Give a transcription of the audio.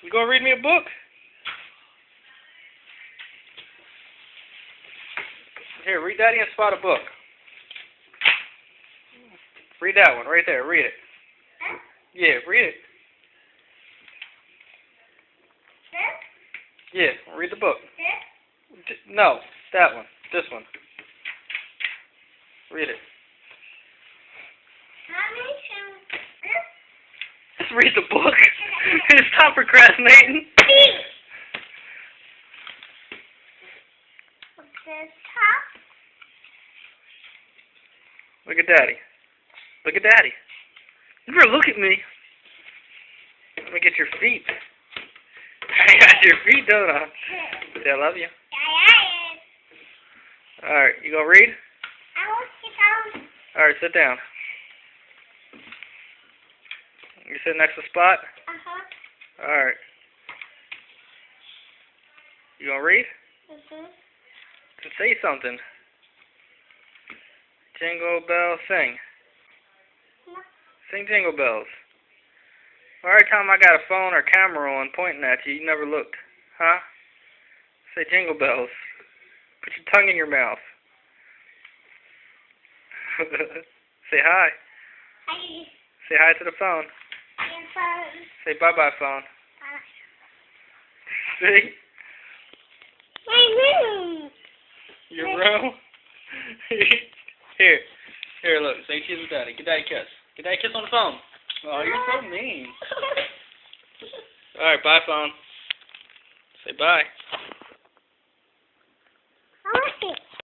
You gonna read me a book? Here, read Daddy and Spot a book. Read that one right there. Read it. Huh? Yeah, read it. This? Yeah, read the book. This? No, that one. This one. Read it. Mommy, this? Just read the book. Stop procrastinating. What's this top? Look at Daddy. Look at Daddy. You better look at me. Let me get your feet. I got your feet, don't I? Say I love you. Alright, you gonna read? I want to sit down. Alright, sit down. You sit next to Spot? Uh-huh. Alright. You gonna read? Mm-hmm. Then say something. Jingle bell, sing. No. Sing Jingle Bells. Every time I got a phone or camera on pointing at you, you never looked. Huh? Say Jingle Bells. Put your tongue in your mouth. Say hi. Hi. Say hi to the phone. Your phone. Say bye-bye, phone. See? My room. Your room? Here. Here, look. Say cheese with Daddy. Get Daddy a kiss. Get Daddy a kiss on the phone. Oh, you're so mean. Alright, bye, phone. Say bye.